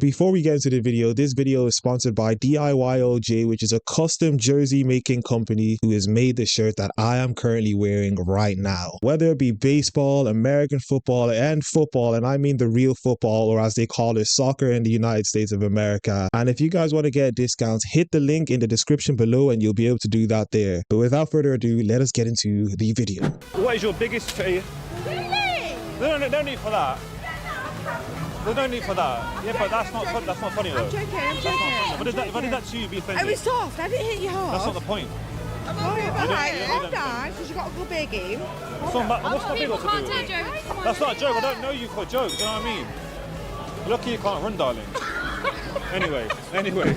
Before we get into the video, this video is sponsored by DIYOJ, which is a custom jersey making company who has made the shirt that I am currently wearing right now. Whether it be baseball, American football, and I mean the real football, or as they call it, soccer in the United States of America. And if you guys want to get discounts, hit the link in the description below and you'll be able to do that there. But without further ado, let us get into the video. What is your biggest fear? Really? No need for that. There's no need for that. Yeah, but that's not funny though. I'm joking. But if I did that to you, you'd be offended. I was soft. I didn't hit you hard. That's not the point. Oh, alright, calm down, because you've got a good big game. What's my big one to do with it? That's not a joke. I don't know you for a joke. You know what I mean? Lucky you can't run, darling. Anyway.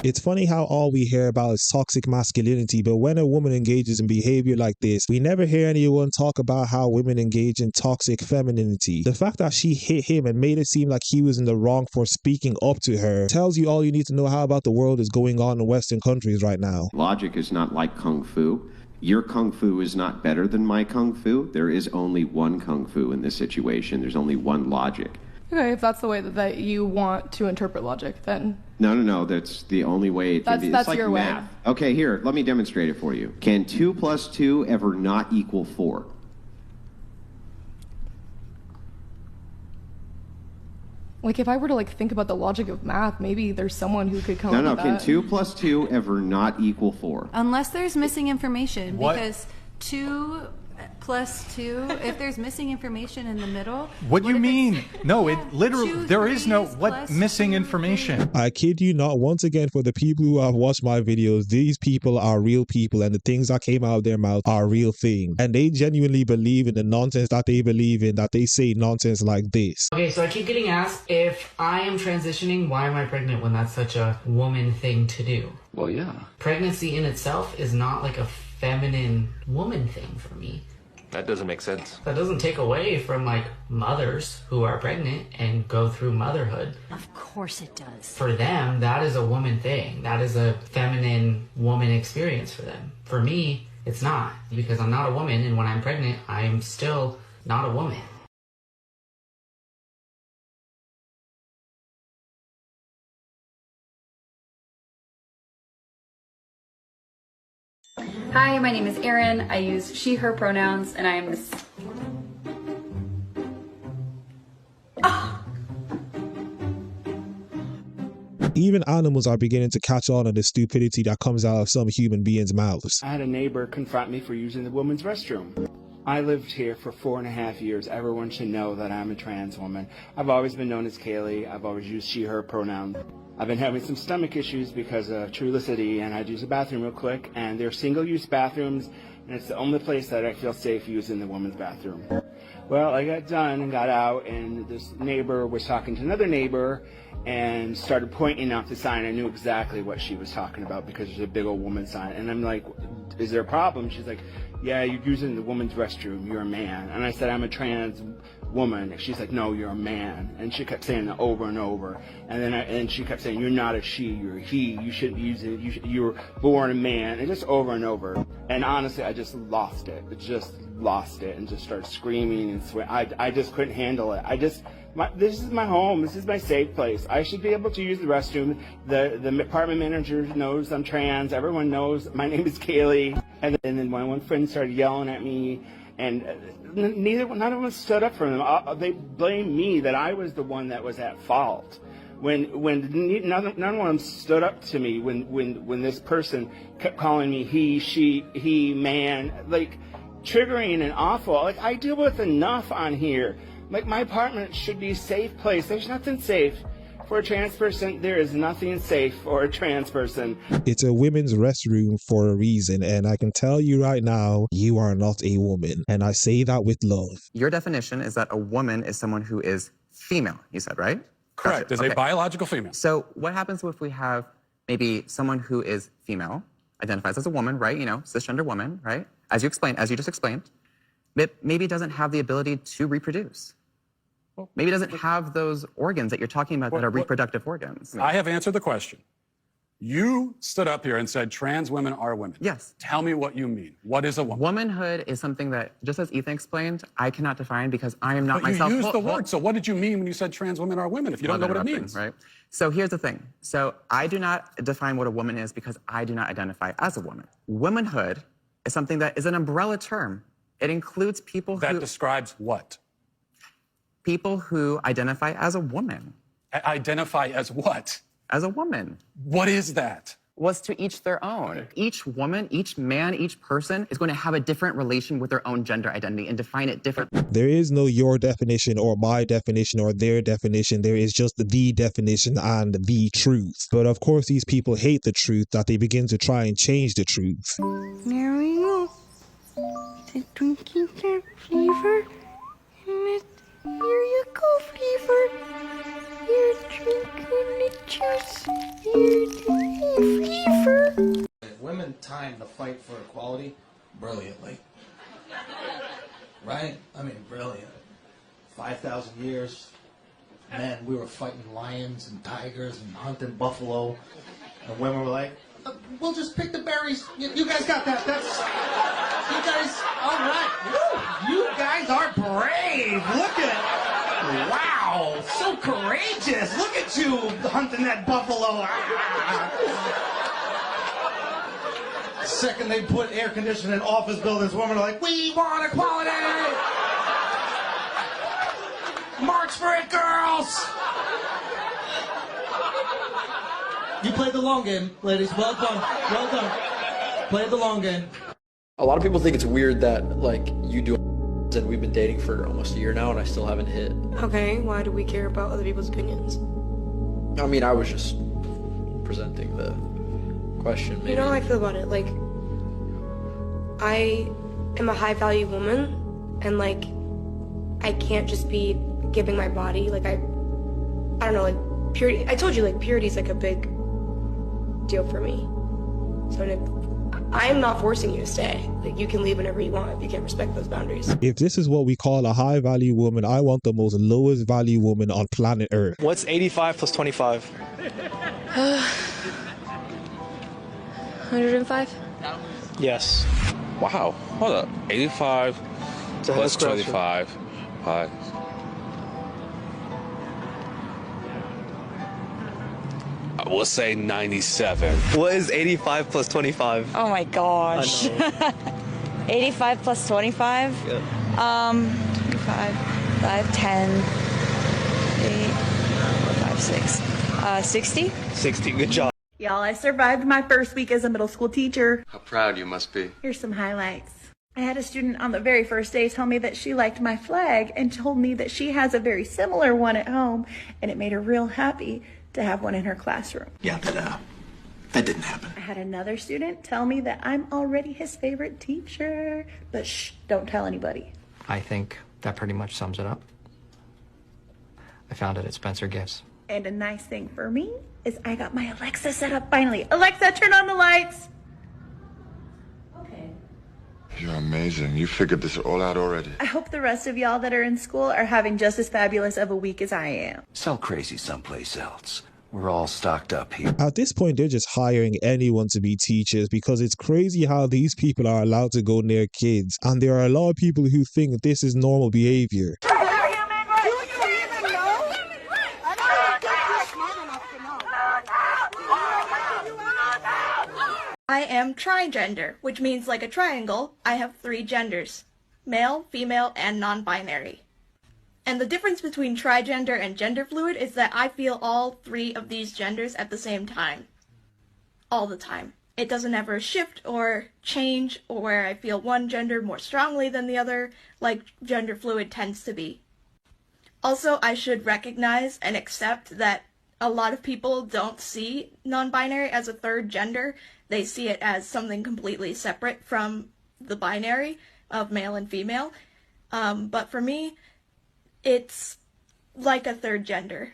It's funny how all we hear about is toxic masculinity, but when a woman engages in behavior like this, we never hear anyone talk about how women engage in toxic femininity. The fact that she hit him and made it seem like he was in the wrong for speaking up to her tells you all you need to know how about the world is going on in Western countries right now. Logic is not like Kung Fu. Your Kung Fu is not better than my Kung Fu. There is only one Kung Fu in this situation. There's only one logic. Okay, if that's the way that you want to interpret logic, then... No, that's the only way it can be. That's it's like your math. way. Okay, here, let me demonstrate it for you. Can 2 plus 2 ever not equal 4? Like, if I were to, like, think about the logic of math, maybe there's someone who could come up with that. Can 2 plus 2 ever not equal 4? Unless there's missing information. What? Because 2 plus 2, if there's missing information in the middle. What do you mean? No, it literally, 2 there is no, threes what plus missing 2 information? I kid you not, once again, for the people who have watched my videos, these people are real people and the things that came out of their mouth are real things. And they genuinely believe in the nonsense that they believe in, that they say nonsense like this. Okay, so I keep getting asked if I am transitioning, why am I pregnant when that's such a woman thing to do? Well, yeah. Pregnancy in itself is not like a feminine woman thing for me. That doesn't make sense. That doesn't take away from like mothers who are pregnant and go through motherhood. Of course it does. For them, that is a woman thing. That is a feminine woman experience for them. For me, it's not, because I'm not a woman, and when I'm pregnant, I'm still not a woman. Hi, my name is Erin. I use she, her pronouns, and I am this. Even animals are beginning to catch on to the stupidity that comes out of some human beings' mouths. I had a neighbor confront me for using the women's restroom. I lived here for 4.5 years. Everyone should know that I'm a trans woman. I've always been known as Kaylee. I've always used she, her pronouns. I've been having some stomach issues because of Trulicity, and I'd use a bathroom real quick, and they're single-use bathrooms, and it's the only place that I feel safe using the women's bathroom. Well, I got done and got out, and this neighbor was talking to another neighbor and started pointing out the sign. I knew exactly what she was talking about because there's a big old woman sign. And I'm like, is there a problem? She's like, yeah, you're using the woman's restroom. You're a man. And I said, I'm a trans woman. And she's like, no, you're a man. And she kept saying that over and over. And then she kept saying, you're not a she, you're a he. You shouldn't use it. You were born a man. And just over and over. And honestly, I just lost it. And just started screaming and swearing. I just couldn't handle it. This is my home. This is my safe place. I should be able to use the restroom. The apartment manager knows I'm trans. Everyone knows my name is Kaylee. And then my one friend started yelling at me, and none of them stood up for them. They blamed me that I was the one that was at fault. When none of them stood up to me when this person kept calling me he, she, he, man, like triggering and awful. Like, I deal with enough on here. Like, my apartment should be a safe place. There's nothing safe for a trans person. There is nothing safe for a trans person. It's a women's restroom for a reason, and I can tell you right now, you are not a woman, and I say that with love. Your definition is that a woman is someone who is female, you said, right? Correct. Is a biological female. So what happens if we have maybe someone who is female, identifies as a woman, right? You know, cisgender woman, right? As you just explained, but maybe doesn't have the ability to reproduce. Maybe doesn't have those organs that you're talking about that are reproductive organs. I have answered the question. You stood up here and said trans women are women. Yes. Tell me what you mean. What is a woman? Womanhood is something that, just as Ethan explained, I cannot define because I am not But myself. you used the word, so what did you mean when you said trans women are women if you don't know what it means? Right? So here's the thing. So I do not define what a woman is because I do not identify as a woman. Womanhood is something that is an umbrella term. It includes people That describes what? People who identify as a woman. Identify as what? As a woman. What is that? Was to each their own. Each woman, each man, each person is going to have a different relation with their own gender identity and define it differently. There is no your definition or my definition or their definition. There is just the definition and the truth. But of course, these people hate the truth that they begin to try and change the truth. There we go. The drinking that flavor. And it, here you go, flavor. You're drinking the juice. You're drinking flavor. Women timed the fight for equality brilliantly. Right? I mean, brilliant. 5,000 years, men, we were fighting lions and tigers and hunting buffalo. And women were like, we'll just pick the berries. You guys got that. That's, you guys, all right. Woo, you guys are brave. Look at it. Wow, so courageous. Look at you hunting that buffalo. Second they put air conditioning in office buildings, women are like, we want equality. March for it, girls. You played the long game, ladies. Well done. Well done. Played the long game. A lot of people think it's weird that, like, you do, and we've been dating for almost a year now and I still haven't hit. Okay, why do we care about other people's opinions? I mean, I was just presenting the question, maybe. You know how I feel about it? Like, I am a high-value woman, and, like, I can't just be giving my body, like, I don't know, like, purity. I told you, like, purity is, like, a big deal for me. So I'm not forcing you to stay. Like, you can leave whenever you want if you can't respect those boundaries. If this is what we call a high value woman, I want the most lowest value woman on planet Earth. What's 85 plus 25? 105? Yes. Wow. Hold up. 85 plus 25. We'll say 97. What is 85 plus 25? Oh my gosh. 85 plus 25? Yeah. 25, 5, 10, 8, 5, 6. 60? 60. Good job. Y'all, I survived my first week as a middle school teacher. How proud you must be. Here's some highlights. I had a student on the very first day tell me that she liked my flag and told me that she has a very similar one at home, and it made her real happy to have one in her classroom. Yeah, that didn't happen. I had another student tell me that I'm already his favorite teacher, but shh, don't tell anybody. I think that pretty much sums it up. I found it at Spencer Gifts. And a nice thing for me is I got my Alexa set up finally. Alexa, turn on the lights. You're amazing. You figured this all out already. I hope the rest of y'all that are in school are having just as fabulous of a week as I am. Sell crazy someplace else. We're all stocked up here. At this point, they're just hiring anyone to be teachers because it's crazy how these people are allowed to go near kids. And there are a lot of people who think this is normal behavior. I am trigender, which means like a triangle, I have 3 genders. Male, female, and non-binary. And the difference between trigender and gender fluid is that I feel all 3 of these genders at the same time. All the time. It doesn't ever shift or change, or where I feel one gender more strongly than the other, like gender fluid tends to be. Also, I should recognize and accept that a lot of people don't see non-binary as a 3rd gender. They see it as something completely separate from the binary of male and female. But for me, it's like a 3rd gender.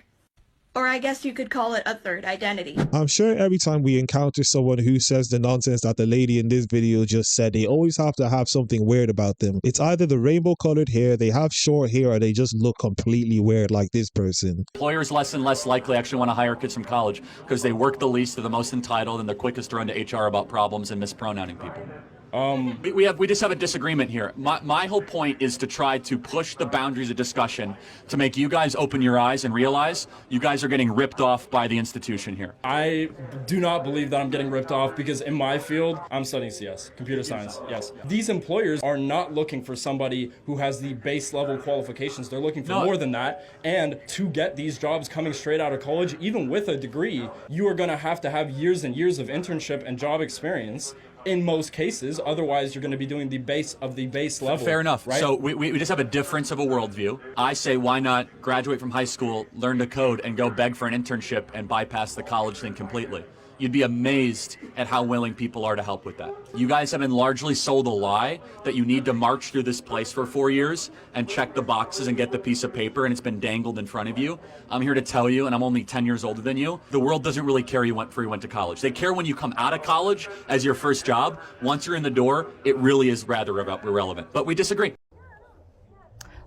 Or I guess you could call it a third identity. I'm sure every time we encounter someone who says the nonsense that the lady in this video just said, they always have to have something weird about them. It's either the rainbow colored hair, they have short hair, or they just look completely weird like this person. Employers less and less likely actually want to hire kids from college because they work the least, they're the most entitled, and they're quickest to run to HR about problems and mispronouncing people. We just have a disagreement here. My whole point is to try to push the boundaries of discussion to make you guys open your eyes and realize you guys are getting ripped off by the institution here. I do not believe that I'm getting ripped off because in my field, I'm studying CS, computer science, yes. These employers are not looking for somebody who has the base level qualifications. They're looking for more than that. And to get these jobs coming straight out of college, even with a degree, you are going to have years and years of internship and job experience. In most cases, otherwise you're going to be doing the base level. Fair enough. Right? So we just have a difference of a worldview. I say, why not graduate from high school, learn to code, and go beg for an internship and bypass the college thing completely? You'd be amazed at how willing people are to help with that. You guys have been largely sold a lie that you need to march through this place for 4 years and check the boxes and get the piece of paper, and it's been dangled in front of you. I'm here to tell you, and I'm only 10 years older than you, the world doesn't really care you went to college. They care when you come out of college as your first job. Once you're in the door, it really is rather irrelevant. But we disagree.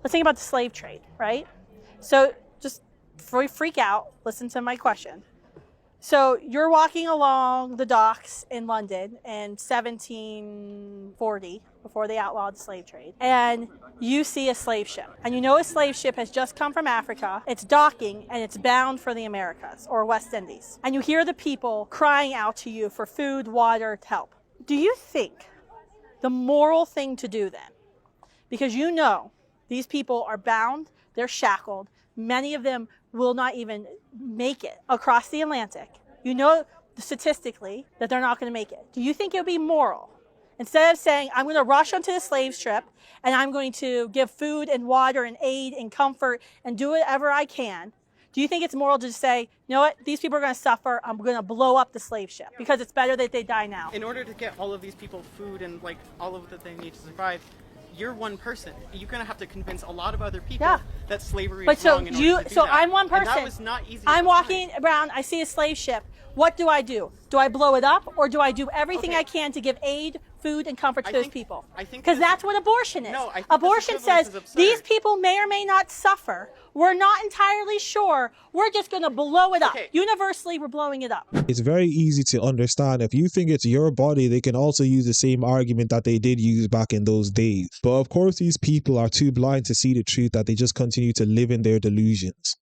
Let's think about the slave trade, right? So just before we freak out, listen to my question. So you're walking along the docks in London in 1740, before they outlawed the slave trade, and you see a slave ship. And you know a slave ship has just come from Africa, it's docking, and it's bound for the Americas or West Indies. And you hear the people crying out to you for food, water, help. Do you think the moral thing to do then, because you know these people are bound, they're shackled, many of them will not even make it across the Atlantic. You know statistically that they're not going to make it. Do you think it would be moral? Instead of saying, I'm going to rush onto the slave ship and I'm going to give food and water and aid and comfort and do whatever I can, do you think it's moral to just say, you know what, these people are going to suffer, I'm going to blow up the slave ship because it's better that they die now? In order to get all of these people food and like all of that they need to survive, you're one person. You're going to have to convince a lot of other people that slavery is wrong in order to do that. I'm one person. And that was not easy. I'm walking around, I see a slave ship. What do? Do I blow it up, or do I do everything I can to give aid, food, and comfort to those people? Because that's what abortion is. No, I think abortion says these people may or may not suffer. We're not entirely sure. We're just going to blow it up. Universally, we're blowing it up. It's very easy to understand. If you think it's your body, they can also use the same argument that they did use back in those days. But of course, these people are too blind to see the truth that they just continue to live in their delusions.